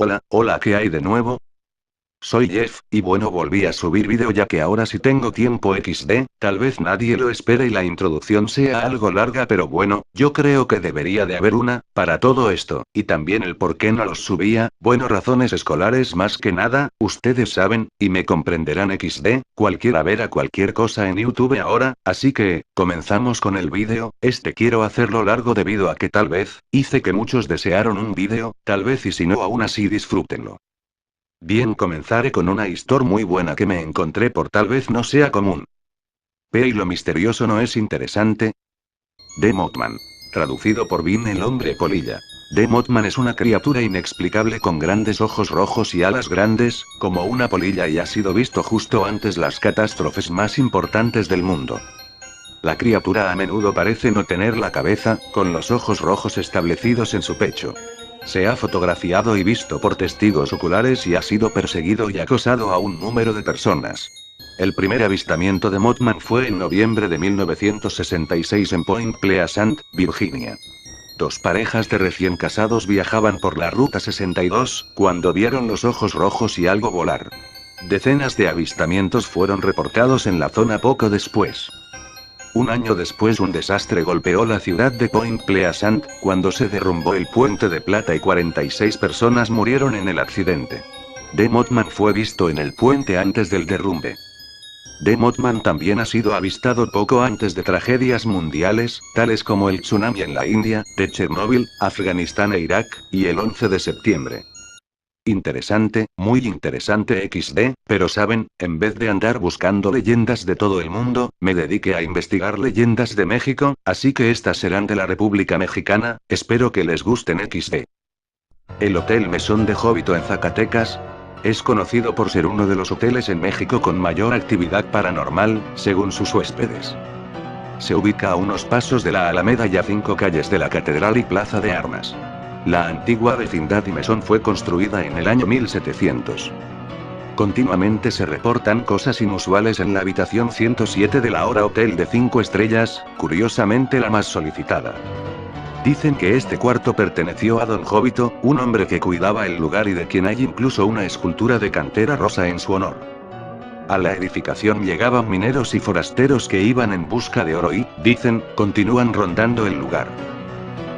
Hola, hola, ¿qué hay de nuevo? Soy Jeff, y bueno, volví a subir vídeo ya que ahora sí tengo tiempo tal vez nadie lo espere y la introducción sea algo larga, pero bueno, yo creo que debería de haber una, para todo esto, y también el por qué no los subía, bueno, razones escolares más que nada, ustedes saben, y me comprenderán cualquiera ver a cualquier cosa en YouTube ahora, así que, comenzamos con el vídeo, quiero hacerlo largo debido a que tal vez, hice que muchos desearon un vídeo, tal vez y si no aún así disfrútenlo. Bien, comenzaré con una historia muy buena que me encontré por tal vez no sea común. ¿Y lo misterioso no es interesante? The Mothman. Traducido por Vin el hombre polilla. The Mothman es una criatura inexplicable con grandes ojos rojos y alas grandes, como una polilla y ha sido visto justo antes las catástrofes más importantes del mundo. La criatura a menudo parece no tener la cabeza, con los ojos rojos establecidos en su pecho. Se ha fotografiado y visto por testigos oculares y ha sido perseguido y acosado a un número de personas. El primer avistamiento de Mothman fue en noviembre de 1966 en Point Pleasant, Virginia. Dos parejas de recién casados viajaban por la Ruta 62, cuando vieron los ojos rojos y algo volar. Decenas de avistamientos fueron reportados en la zona poco después. Un año después un desastre golpeó la ciudad de Point Pleasant, cuando se derrumbó el puente de plata y 46 personas murieron en el accidente. The Mothman fue visto en el puente antes del derrumbe. The Mothman también ha sido avistado poco antes de tragedias mundiales, tales como el tsunami en la India, de Chernóbil, Afganistán e Irak, y el 11 de septiembre. Interesante, muy interesante pero saben, en vez de andar buscando leyendas de todo el mundo, me dediqué a investigar leyendas de México, así que estas serán de la República Mexicana, espero que les gusten El Hotel Mesón de Jovito en Zacatecas es conocido por ser uno de los hoteles en México con mayor actividad paranormal, según sus huéspedes. Se ubica a unos pasos de la Alameda y a 5 calles de la Catedral y Plaza de Armas. La antigua vecindad y mesón fue construida en el año 1700. Continuamente se reportan cosas inusuales en la habitación 107 de la Hora Hotel de 5 estrellas, curiosamente la más solicitada. Dicen que este cuarto perteneció a Don Jovito, un hombre que cuidaba el lugar y de quien hay incluso una escultura de cantera rosa en su honor. A la edificación llegaban mineros y forasteros que iban en busca de oro y, dicen, continúan rondando el lugar.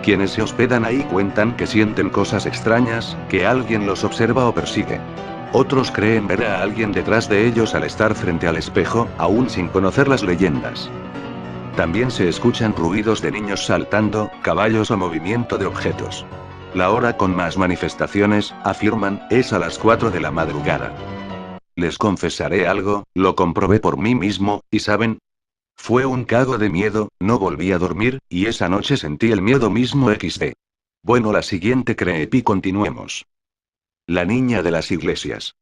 Quienes se hospedan ahí cuentan que sienten cosas extrañas, que alguien los observa o persigue. Otros creen ver a alguien detrás de ellos al estar frente al espejo, aún sin conocer las leyendas. También se escuchan ruidos de niños saltando, caballos o movimiento de objetos. La hora con más manifestaciones, afirman, es a las 4 de la madrugada. Les confesaré algo, lo comprobé por mí mismo, y ¿saben? Fue un cago de miedo, no volví a dormir, y esa noche sentí el miedo mismo Bueno, la siguiente creepy continuemos. La niña de las iglesias.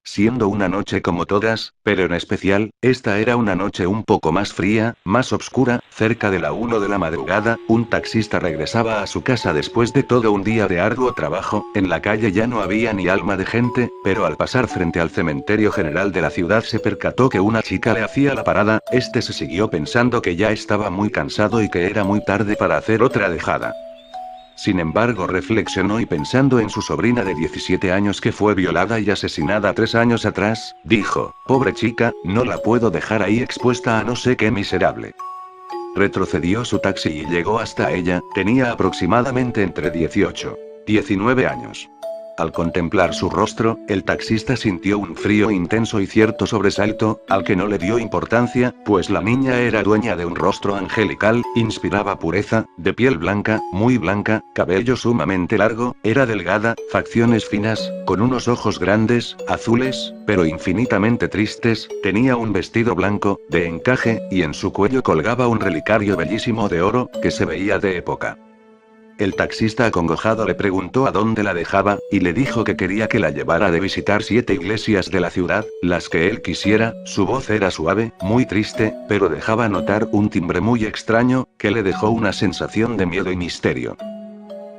Siendo una noche como todas, pero en especial, esta era una noche un poco más fría, más oscura, cerca de la 1 de la madrugada, un taxista regresaba a su casa después de todo un día de arduo trabajo, en la calle ya no había ni alma de gente, pero al pasar frente al cementerio general de la ciudad se percató que una chica le hacía la parada, se siguió pensando que ya estaba muy cansado y que era muy tarde para hacer otra dejada. Sin embargo, reflexionó y pensando en su sobrina de 17 años que fue violada y asesinada 3 años atrás, dijo, pobre chica, no la puedo dejar ahí expuesta a no sé qué miserable. Retrocedió su taxi y llegó hasta ella, tenía aproximadamente entre 18 y 19 años. Al contemplar su rostro, el taxista sintió un frío intenso y cierto sobresalto, al que no le dio importancia, pues la niña era dueña de un rostro angelical, inspiraba pureza, de piel blanca, muy blanca, cabello sumamente largo, era delgada, facciones finas, con unos ojos grandes, azules, pero infinitamente tristes, tenía un vestido blanco, de encaje, y en su cuello colgaba un relicario bellísimo de oro, que se veía de época. El taxista acongojado le preguntó a dónde la dejaba, y le dijo que quería que la llevara de visitar 7 iglesias de la ciudad, las que él quisiera. Su voz era suave, muy triste, pero dejaba notar un timbre muy extraño, que le dejó una sensación de miedo y misterio.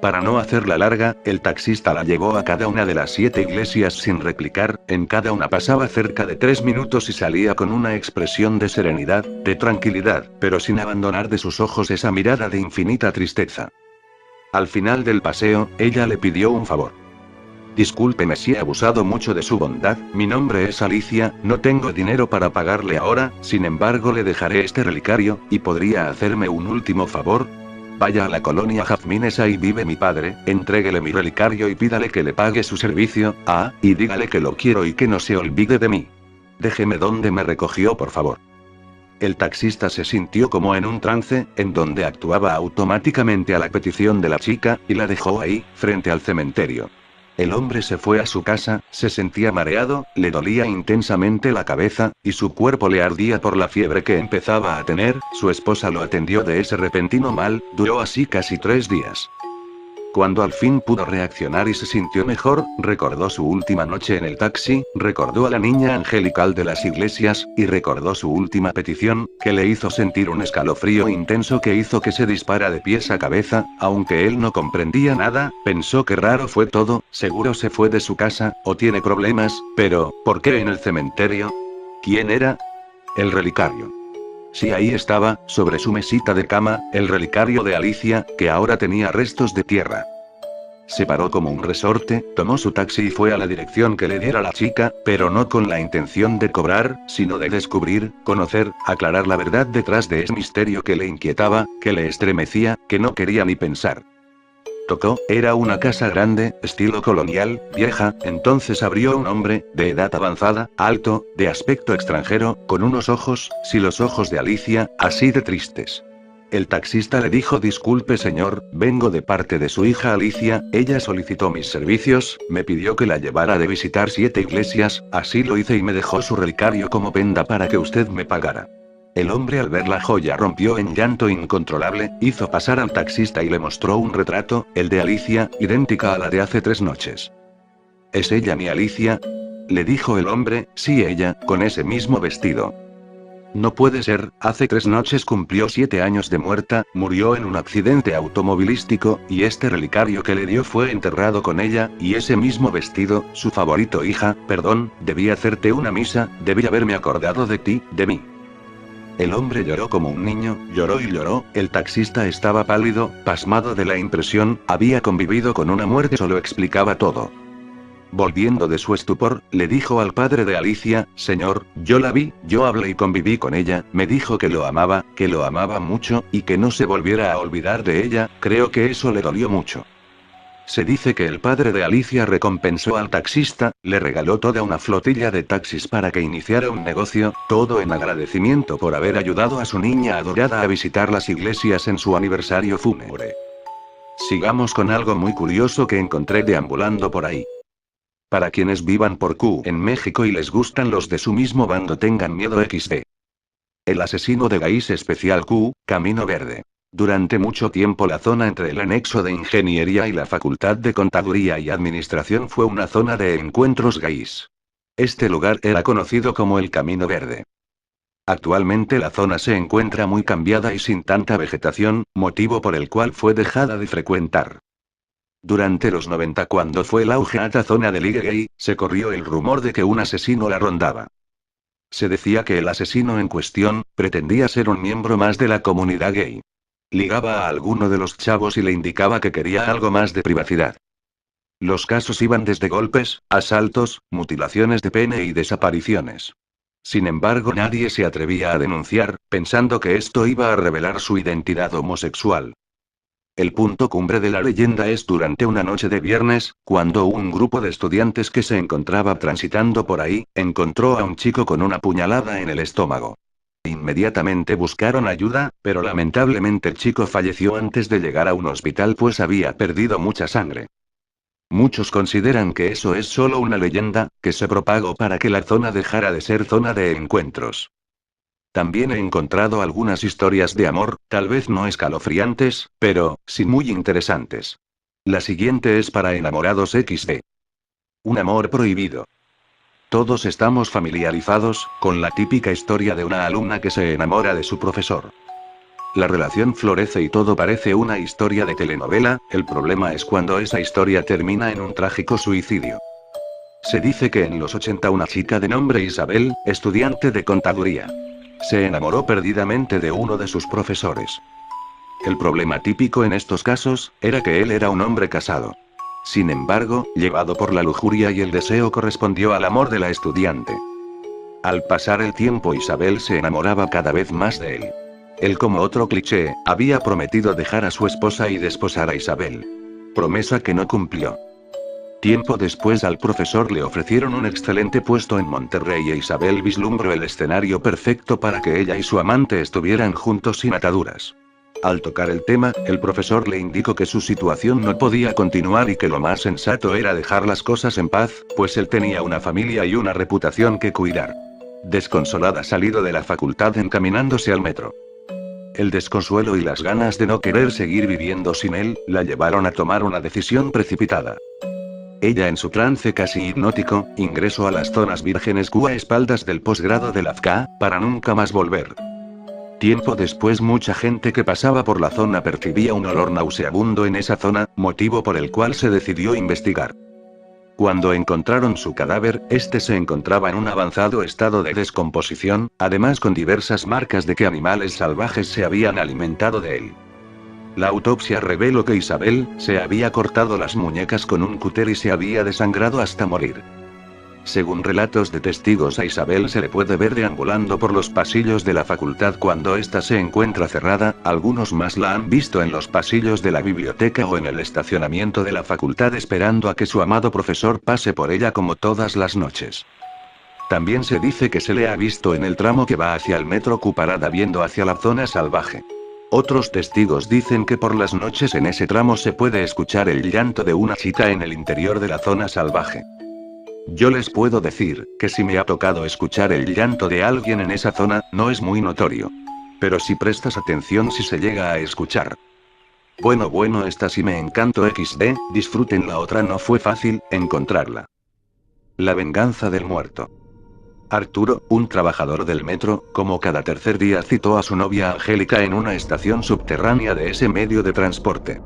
Para no hacerla larga, el taxista la llevó a cada una de las 7 iglesias sin replicar, en cada una pasaba cerca de 3 minutos y salía con una expresión de serenidad, de tranquilidad, pero sin abandonar de sus ojos esa mirada de infinita tristeza. Al final del paseo, ella le pidió un favor. Discúlpeme si he abusado mucho de su bondad, mi nombre es Alicia, no tengo dinero para pagarle ahora, sin embargo le dejaré este relicario, ¿y podría hacerme un último favor? Vaya a la colonia Jazmines, ahí vive mi padre, entréguele mi relicario y pídale que le pague su servicio, y dígale que lo quiero y que no se olvide de mí. Déjeme donde me recogió, por favor. El taxista se sintió como en un trance, en donde actuaba automáticamente a la petición de la chica, y la dejó ahí, frente al cementerio. El hombre se fue a su casa, se sentía mareado, le dolía intensamente la cabeza, y su cuerpo le ardía por la fiebre que empezaba a tener. Su esposa lo atendió de ese repentino mal, duró así casi 3 días. Cuando al fin pudo reaccionar y se sintió mejor, recordó su última noche en el taxi, recordó a la niña angelical de las iglesias, y recordó su última petición, que le hizo sentir un escalofrío intenso que hizo que se dispara de pies a cabeza. Aunque él no comprendía nada, pensó que raro fue todo, seguro se fue de su casa, o tiene problemas, pero, ¿por qué en el cementerio? ¿Quién era? El relicario. Sí, ahí estaba, sobre su mesita de cama, el relicario de Alicia, que ahora tenía restos de tierra. Se paró como un resorte, tomó su taxi y fue a la dirección que le diera la chica, pero no con la intención de cobrar, sino de descubrir, conocer, aclarar la verdad detrás de ese misterio que le inquietaba, que le estremecía, que no quería ni pensar. Tocó, era una casa grande, estilo colonial, vieja. Entonces abrió un hombre, de edad avanzada, alto, de aspecto extranjero, con unos ojos, sí, los ojos de Alicia, así de tristes. El taxista le dijo: disculpe señor, vengo de parte de su hija Alicia, ella solicitó mis servicios, me pidió que la llevara de visitar 7 iglesias, así lo hice y me dejó su relicario como prenda para que usted me pagara. El hombre al ver la joya rompió en llanto incontrolable, hizo pasar al taxista y le mostró un retrato, el de Alicia, idéntica a la de hace 3 noches. ¿Es ella mi Alicia? Le dijo el hombre: sí, ella, con ese mismo vestido. No puede ser, hace 3 noches cumplió 7 años de muerta, murió en un accidente automovilístico, y este relicario que le dio fue enterrado con ella, y ese mismo vestido, su favorito. Hija, perdón, debí hacerte una misa, debí haberme acordado de ti, de mí. El hombre lloró como un niño, lloró y lloró. El taxista estaba pálido, pasmado de la impresión, había convivido con una muerte, eso lo explicaba todo. Volviendo de su estupor, le dijo al padre de Alicia: señor, yo la vi, yo hablé y conviví con ella, me dijo que lo amaba mucho, y que no se volviera a olvidar de ella. Creo que eso le dolió mucho. Se dice que el padre de Alicia recompensó al taxista, le regaló toda una flotilla de taxis para que iniciara un negocio, todo en agradecimiento por haber ayudado a su niña adorada a visitar las iglesias en su aniversario fúnebre. Sigamos con algo muy curioso que encontré deambulando por ahí. Para quienes vivan por Q en México y les gustan los de su mismo bando, tengan miedo XD. El asesino de Gaís especial Q, Camino Verde. Durante mucho tiempo la zona entre el anexo de Ingeniería y la Facultad de Contaduría y Administración fue una zona de encuentros gays. Este lugar era conocido como el Camino Verde. Actualmente la zona se encuentra muy cambiada y sin tanta vegetación, motivo por el cual fue dejada de frecuentar. Durante los 90, cuando fue el auge a esta zona de ligue gay, se corrió el rumor de que un asesino la rondaba. Se decía que el asesino en cuestión pretendía ser un miembro más de la comunidad gay. Ligaba a alguno de los chavos y le indicaba que quería algo más de privacidad. Los casos iban desde golpes, asaltos, mutilaciones de pene y desapariciones. Sin embargo, nadie se atrevía a denunciar, pensando que esto iba a revelar su identidad homosexual. El punto cumbre de la leyenda es durante una noche de viernes, cuando un grupo de estudiantes que se encontraba transitando por ahí, encontró a un chico con una puñalada en el estómago. Inmediatamente buscaron ayuda, pero lamentablemente el chico falleció antes de llegar a un hospital, pues había perdido mucha sangre. Muchos consideran que eso es solo una leyenda, que se propagó para que la zona dejara de ser zona de encuentros. También he encontrado algunas historias de amor, tal vez no escalofriantes, pero, sí muy interesantes. La siguiente es para enamorados XD. Un amor prohibido. Todos estamos familiarizados con la típica historia de una alumna que se enamora de su profesor. La relación florece y todo parece una historia de telenovela. El problema es cuando esa historia termina en un trágico suicidio. Se dice que en los 80 una chica de nombre Isabel, estudiante de contaduría, se enamoró perdidamente de uno de sus profesores. El problema típico en estos casos era que él era un hombre casado. Sin embargo, llevado por la lujuria y el deseo correspondió al amor de la estudiante. Al pasar el tiempo Isabel se enamoraba cada vez más de él. Él, como otro cliché, había prometido dejar a su esposa y desposar a Isabel. Promesa que no cumplió. Tiempo después al profesor le ofrecieron un excelente puesto en Monterrey e Isabel vislumbró el escenario perfecto para que ella y su amante estuvieran juntos sin ataduras. Al tocar el tema, el profesor le indicó que su situación no podía continuar y que lo más sensato era dejar las cosas en paz, pues él tenía una familia y una reputación que cuidar. Desconsolada salió de la facultad encaminándose al metro. El desconsuelo y las ganas de no querer seguir viviendo sin él, la llevaron a tomar una decisión precipitada. Ella en su trance casi hipnótico, ingresó a las zonas vírgenes a espaldas del posgrado de la FK, para nunca más volver. Tiempo después mucha gente que pasaba por la zona percibía un olor nauseabundo en esa zona, motivo por el cual se decidió investigar. Cuando encontraron su cadáver, este se encontraba en un avanzado estado de descomposición, además con diversas marcas de que animales salvajes se habían alimentado de él. La autopsia reveló que Isabel se había cortado las muñecas con un cúter y se había desangrado hasta morir. Según relatos de testigos, a Isabel se le puede ver deambulando por los pasillos de la facultad cuando ésta se encuentra cerrada, algunos más la han visto en los pasillos de la biblioteca o en el estacionamiento de la facultad esperando a que su amado profesor pase por ella como todas las noches. También se dice que se le ha visto en el tramo que va hacia el metro Q parada viendo hacia la zona salvaje. Otros testigos dicen que por las noches en ese tramo se puede escuchar el llanto de una chica en el interior de la zona salvaje. Yo les puedo decir, que si me ha tocado escuchar el llanto de alguien en esa zona, no es muy notorio. Pero si prestas atención si se llega a escuchar. Bueno, esta sí me encantó XD, disfruten la otra no fue fácil, encontrarla. La venganza del muerto. Arturo, un trabajador del metro, como cada tercer día citó a su novia Angélica en una estación subterránea de ese medio de transporte.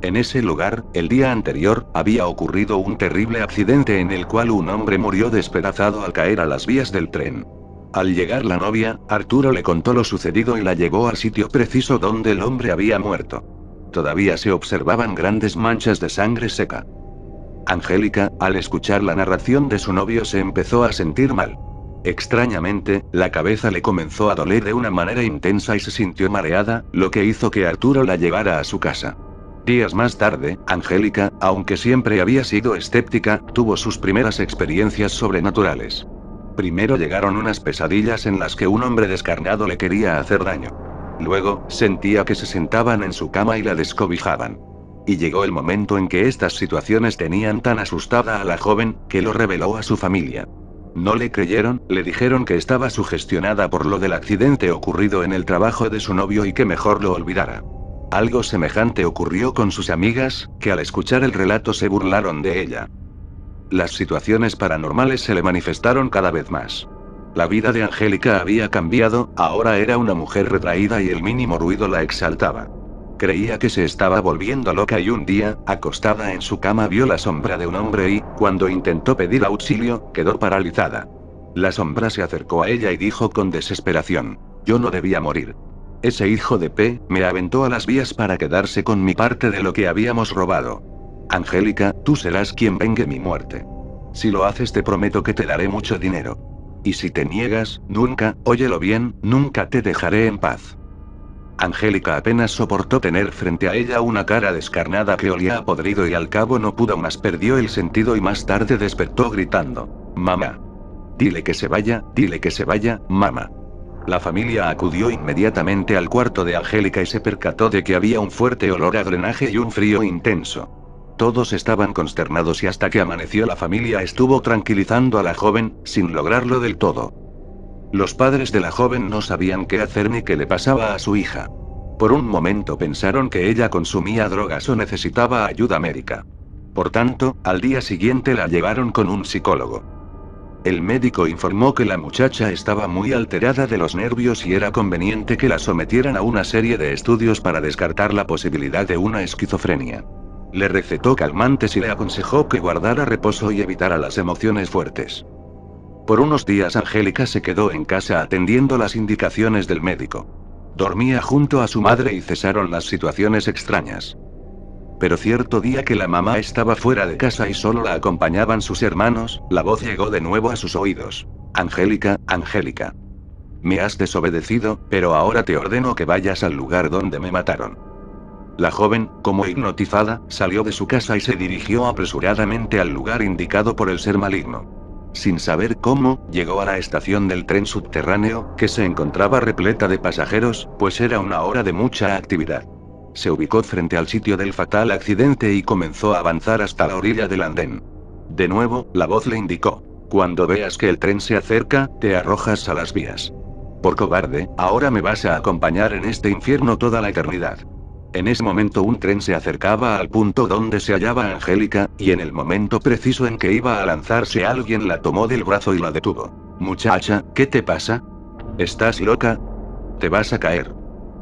En ese lugar, el día anterior, había ocurrido un terrible accidente en el cual un hombre murió despedazado al caer a las vías del tren. Al llegar la novia, Arturo le contó lo sucedido y la llevó al sitio preciso donde el hombre había muerto. Todavía se observaban grandes manchas de sangre seca. Angélica, al escuchar la narración de su novio, se empezó a sentir mal. Extrañamente, la cabeza le comenzó a doler de una manera intensa y se sintió mareada, lo que hizo que Arturo la llevara a su casa. Días más tarde, Angélica, aunque siempre había sido escéptica, tuvo sus primeras experiencias sobrenaturales. Primero llegaron unas pesadillas en las que un hombre descarnado le quería hacer daño. Luego, sentía que se sentaban en su cama y la descobijaban. Y llegó el momento en que estas situaciones tenían tan asustada a la joven, que lo reveló a su familia. No le creyeron, le dijeron que estaba sugestionada por lo del accidente ocurrido en el trabajo de su novio y que mejor lo olvidara. Algo semejante ocurrió con sus amigas, que al escuchar el relato se burlaron de ella. Las situaciones paranormales se le manifestaron cada vez más. La vida de Angélica había cambiado, ahora era una mujer retraída y el mínimo ruido la exaltaba. Creía que se estaba volviendo loca y un día, acostada en su cama vio la sombra de un hombre y, cuando intentó pedir auxilio, quedó paralizada. La sombra se acercó a ella y dijo con desesperación: yo no debía morir. Ese hijo de P, me aventó a las vías para quedarse con mi parte de lo que habíamos robado. Angélica, tú serás quien vengue mi muerte. Si lo haces te prometo que te daré mucho dinero. Y si te niegas, nunca, óyelo bien, nunca te dejaré en paz. Angélica apenas soportó tener frente a ella una cara descarnada que olía a podrido y al cabo no pudo más, perdió el sentido y más tarde despertó gritando: mamá. Dile que se vaya, mamá. La familia acudió inmediatamente al cuarto de Angélica y se percató de que había un fuerte olor a drenaje y un frío intenso. Todos estaban consternados y hasta que amaneció la familia estuvo tranquilizando a la joven, sin lograrlo del todo. Los padres de la joven no sabían qué hacer ni qué le pasaba a su hija. Por un momento pensaron que ella consumía drogas o necesitaba ayuda médica. Por tanto, al día siguiente la llevaron con un psicólogo. El médico informó que la muchacha estaba muy alterada de los nervios y era conveniente que la sometieran a una serie de estudios para descartar la posibilidad de una esquizofrenia. Le recetó calmantes y le aconsejó que guardara reposo y evitara las emociones fuertes. Por unos días Angélica se quedó en casa atendiendo las indicaciones del médico. Dormía junto a su madre y cesaron las situaciones extrañas. Pero cierto día que la mamá estaba fuera de casa y solo la acompañaban sus hermanos, la voz llegó de nuevo a sus oídos. Angélica, Angélica. Me has desobedecido, pero ahora te ordeno que vayas al lugar donde me mataron. La joven, como hipnotizada, salió de su casa y se dirigió apresuradamente al lugar indicado por el ser maligno. Sin saber cómo, llegó a la estación del tren subterráneo, que se encontraba repleta de pasajeros, pues era una hora de mucha actividad. Se ubicó frente al sitio del fatal accidente y comenzó a avanzar hasta la orilla del andén. De nuevo, la voz le indicó: cuando veas que el tren se acerca, te arrojas a las vías. Por cobarde, ahora me vas a acompañar en este infierno toda la eternidad. En ese momento un tren se acercaba al punto donde se hallaba Angélica, y en el momento preciso en que iba a lanzarse alguien la tomó del brazo y la detuvo. Muchacha, ¿qué te pasa? ¿Estás loca? Te vas a caer.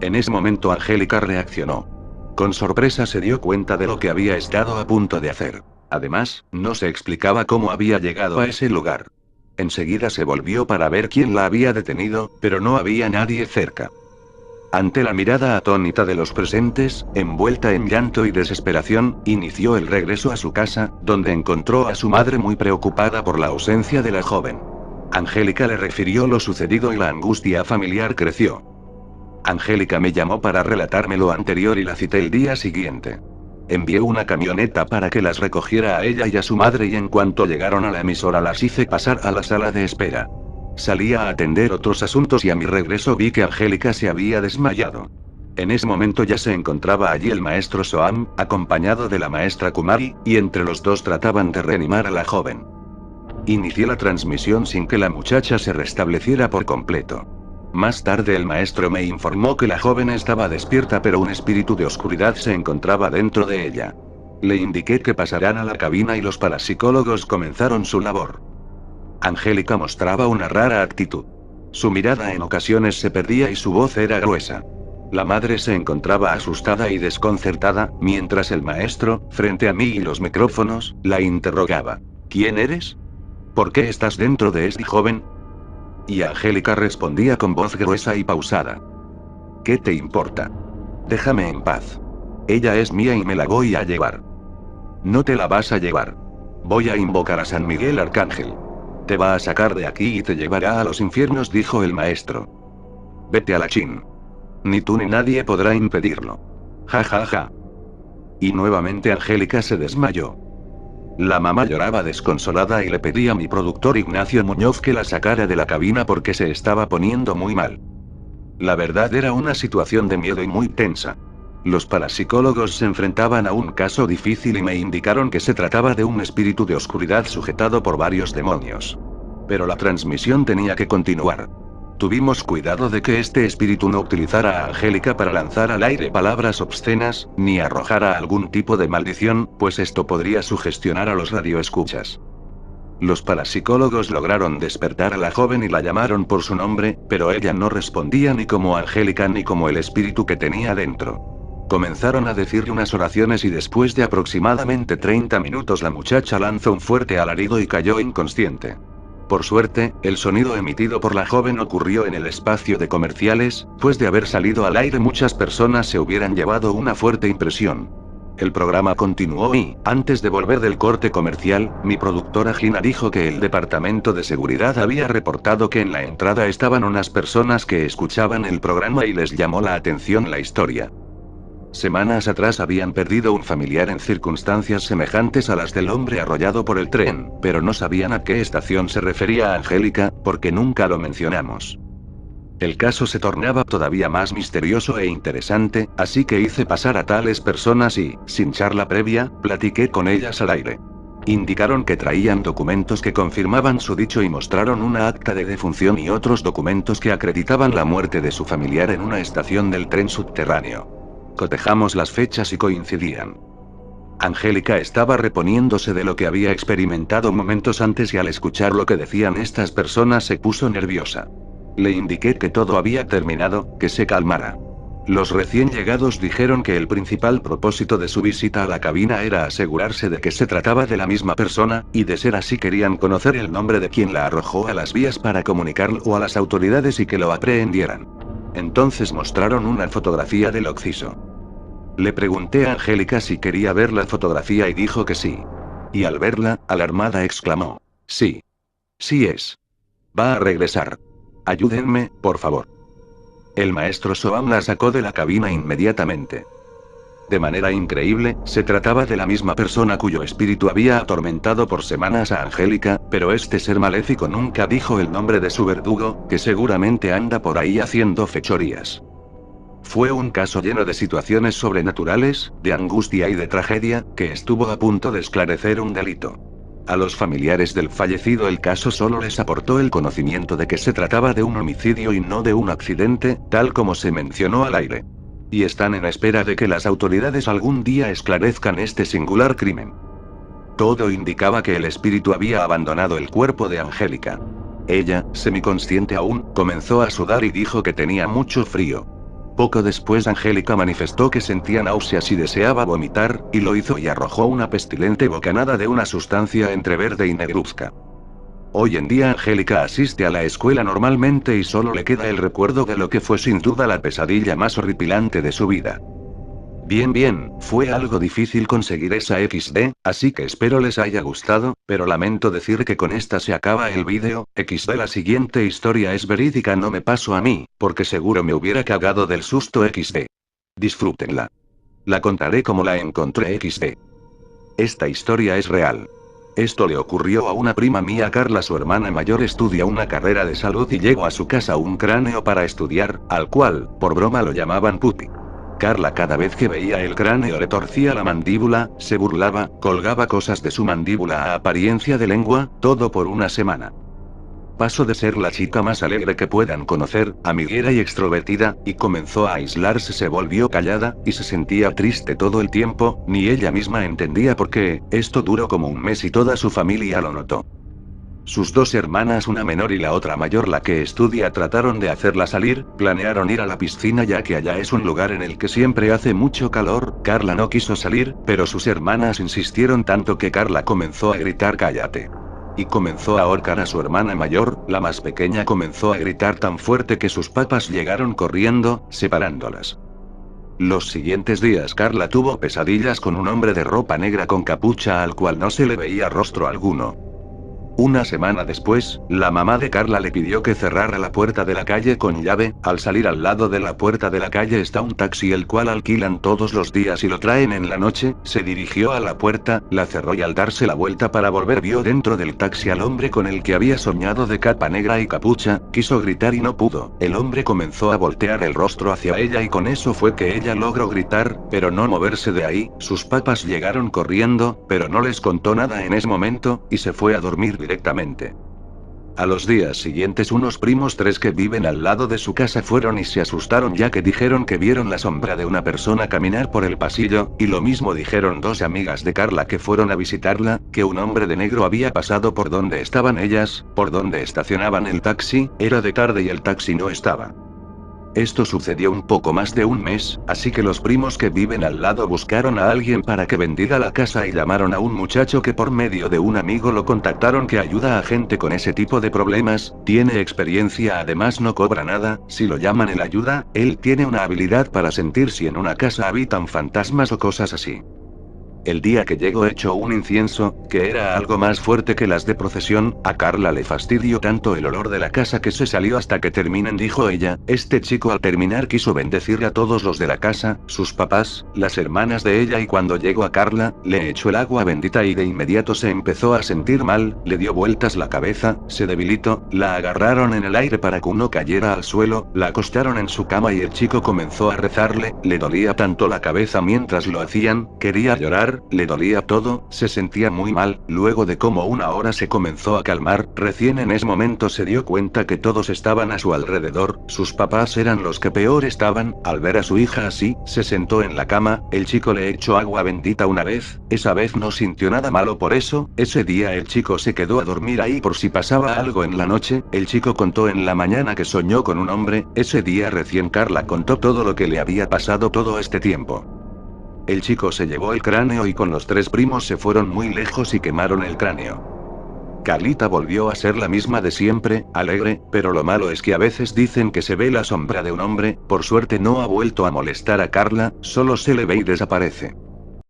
En ese momento Angélica reaccionó. Con sorpresa se dio cuenta de lo que había estado a punto de hacer. Además, no se explicaba cómo había llegado a ese lugar. Enseguida se volvió para ver quién la había detenido, pero no había nadie cerca. Ante la mirada atónita de los presentes, envuelta en llanto y desesperación, inició el regreso a su casa, donde encontró a su madre muy preocupada por la ausencia de la joven. Angélica le refirió lo sucedido y la angustia familiar creció. Angélica me llamó para relatarme lo anterior y la cité el día siguiente. Envié una camioneta para que las recogiera a ella y a su madre y en cuanto llegaron a la emisora las hice pasar a la sala de espera. Salí a atender otros asuntos y a mi regreso vi que Angélica se había desmayado. En ese momento ya se encontraba allí el maestro Soam, acompañado de la maestra Kumari, y entre los dos trataban de reanimar a la joven. Inicié la transmisión sin que la muchacha se restableciera por completo. Más tarde el maestro me informó que la joven estaba despierta pero un espíritu de oscuridad se encontraba dentro de ella. Le indiqué que pasaran a la cabina y los parapsicólogos comenzaron su labor. Angélica mostraba una rara actitud. Su mirada en ocasiones se perdía y su voz era gruesa. La madre se encontraba asustada y desconcertada, mientras el maestro, frente a mí y los micrófonos, la interrogaba. ¿Quién eres? ¿Por qué estás dentro de este joven? Y Angélica respondía con voz gruesa y pausada. ¿Qué te importa? Déjame en paz. Ella es mía y me la voy a llevar. No te la vas a llevar. Voy a invocar a San Miguel Arcángel. Te va a sacar de aquí y te llevará a los infiernos, dijo el maestro. Vete a la chin. Ni tú ni nadie podrá impedirlo. Ja ja ja. Y nuevamente Angélica se desmayó. La mamá lloraba desconsolada y le pedía a mi productor Ignacio Muñoz que la sacara de la cabina porque se estaba poniendo muy mal. La verdad era una situación de miedo y muy tensa. Los parapsicólogos se enfrentaban a un caso difícil y me indicaron que se trataba de un espíritu de oscuridad sujetado por varios demonios. Pero la transmisión tenía que continuar. Tuvimos cuidado de que este espíritu no utilizara a Angélica para lanzar al aire palabras obscenas, ni arrojara algún tipo de maldición, pues esto podría sugestionar a los radioescuchas. Los parapsicólogos lograron despertar a la joven y la llamaron por su nombre, pero ella no respondía ni como Angélica ni como el espíritu que tenía dentro. Comenzaron a decirle unas oraciones y después de aproximadamente 30 minutos la muchacha lanzó un fuerte alarido y cayó inconsciente. Por suerte, el sonido emitido por la joven ocurrió en el espacio de comerciales, pues de haber salido al aire muchas personas se hubieran llevado una fuerte impresión. El programa continuó y, antes de volver del corte comercial, mi productora Gina dijo que el departamento de seguridad había reportado que en la entrada estaban unas personas que escuchaban el programa y les llamó la atención la historia. Semanas atrás habían perdido un familiar en circunstancias semejantes a las del hombre arrollado por el tren, pero no sabían a qué estación se refería a Angélica, porque nunca lo mencionamos. El caso se tornaba todavía más misterioso e interesante, así que hice pasar a tales personas y, sin charla previa, platiqué con ellas al aire. Indicaron que traían documentos que confirmaban su dicho y mostraron una acta de defunción y otros documentos que acreditaban la muerte de su familiar en una estación del tren subterráneo. Cotejamos las fechas y coincidían. Angélica estaba reponiéndose de lo que había experimentado momentos antes y al escuchar lo que decían estas personas se puso nerviosa. Le indiqué que todo había terminado, que se calmara. Los recién llegados dijeron que el principal propósito de su visita a la cabina era asegurarse de que se trataba de la misma persona, y de ser así querían conocer el nombre de quien la arrojó a las vías para comunicarlo a las autoridades y que lo aprehendieran. Entonces mostraron una fotografía del occiso. Le pregunté a Angélica si quería ver la fotografía y dijo que sí. Y al verla, alarmada exclamó: sí. Sí es. Va a regresar. Ayúdenme, por favor. El maestro Soam la sacó de la cabina inmediatamente. De manera increíble, se trataba de la misma persona cuyo espíritu había atormentado por semanas a Angélica, pero este ser maléfico nunca dijo el nombre de su verdugo, que seguramente anda por ahí haciendo fechorías. Fue un caso lleno de situaciones sobrenaturales, de angustia y de tragedia, que estuvo a punto de esclarecer un delito. A los familiares del fallecido el caso solo les aportó el conocimiento de que se trataba de un homicidio y no de un accidente, tal como se mencionó al aire. Y están en espera de que las autoridades algún día esclarezcan este singular crimen. Todo indicaba que el espíritu había abandonado el cuerpo de Angélica. Ella, semiconsciente aún, comenzó a sudar y dijo que tenía mucho frío. Poco después Angélica manifestó que sentía náuseas y deseaba vomitar, y lo hizo y arrojó una pestilente bocanada de una sustancia entre verde y negruzca. Hoy en día Angélica asiste a la escuela normalmente y solo le queda el recuerdo de lo que fue sin duda la pesadilla más horripilante de su vida. Bien, fue algo difícil conseguir esa XD, así que espero les haya gustado, pero lamento decir que con esta se acaba el vídeo. XD, la siguiente historia es verídica, no me paso a mí, porque seguro me hubiera cagado del susto. XD. Disfrútenla. La contaré como la encontré. XD. Esta historia es real. Esto le ocurrió a una prima mía Carla, su hermana mayor estudia una carrera de salud y llegó a su casa un cráneo para estudiar, al cual, por broma lo llamaban puti. Carla cada vez que veía el cráneo le torcía la mandíbula, se burlaba, colgaba cosas de su mandíbula a apariencia de lengua, todo por una semana. Pasó de ser la chica más alegre que puedan conocer, amiguera y extrovertida, y comenzó a aislarse, se volvió callada, y se sentía triste todo el tiempo, ni ella misma entendía por qué. Esto duró como un mes y toda su familia lo notó. Sus dos hermanas, una menor y la otra mayor, la que estudia, trataron de hacerla salir, planearon ir a la piscina ya que allá es un lugar en el que siempre hace mucho calor. Carla no quiso salir, pero sus hermanas insistieron tanto que Carla comenzó a gritar cállate. Y comenzó a ahorcar a su hermana mayor, la más pequeña comenzó a gritar tan fuerte que sus papás llegaron corriendo, separándolas. Los siguientes días Carla tuvo pesadillas con un hombre de ropa negra con capucha al cual no se le veía rostro alguno. Una semana después, la mamá de Carla le pidió que cerrara la puerta de la calle con llave. Al salir al lado de la puerta de la calle está un taxi el cual alquilan todos los días y lo traen en la noche. Se dirigió a la puerta, la cerró y al darse la vuelta para volver vio dentro del taxi al hombre con el que había soñado de capa negra y capucha. Quiso gritar y no pudo. El hombre comenzó a voltear el rostro hacia ella y con eso fue que ella logró gritar, pero no moverse de ahí. Sus papás llegaron corriendo, pero no les contó nada en ese momento, y se fue a dormir directamente. A los días siguientes unos primos tres que viven al lado de su casa fueron y se asustaron ya que dijeron que vieron la sombra de una persona caminar por el pasillo, y lo mismo dijeron dos amigas de Carla que fueron a visitarla, que un hombre de negro había pasado por donde estaban ellas, por donde estacionaban el taxi. Era de tarde y el taxi no estaba. Esto sucedió un poco más de un mes, así que los primos que viven al lado buscaron a alguien para que bendiga la casa y llamaron a un muchacho que por medio de un amigo lo contactaron, que ayuda a gente con ese tipo de problemas, tiene experiencia, además no cobra nada. Si lo llaman él ayuda, él tiene una habilidad para sentir si en una casa habitan fantasmas o cosas así. El día que llegó echó un incienso, que era algo más fuerte que las de procesión. A Carla le fastidió tanto el olor de la casa que se salió hasta que terminen, dijo ella. Este chico al terminar quiso bendecir a todos los de la casa, sus papás, las hermanas de ella, y cuando llegó a Carla, le echó el agua bendita y de inmediato se empezó a sentir mal, le dio vueltas la cabeza, se debilitó, la agarraron en el aire para que no cayera al suelo, la acostaron en su cama y el chico comenzó a rezarle. Le dolía tanto la cabeza mientras lo hacían, quería llorar, le dolía todo, se sentía muy mal. Luego de como una hora se comenzó a calmar. Recién en ese momento se dio cuenta que todos estaban a su alrededor. Sus papás eran los que peor estaban. Al ver a su hija así, se sentó en la cama. El chico le echó agua bendita una vez, esa vez no sintió nada malo por eso. Ese día el chico se quedó a dormir ahí por si pasaba algo en la noche. El chico contó en la mañana que soñó con un hombre. Ese día recién Carla contó todo lo que le había pasado todo este tiempo. El chico se llevó el cráneo y con los tres primos se fueron muy lejos y quemaron el cráneo. Calita volvió a ser la misma de siempre, alegre, pero lo malo es que a veces dicen que se ve la sombra de un hombre. Por suerte no ha vuelto a molestar a Carla, solo se le ve y desaparece.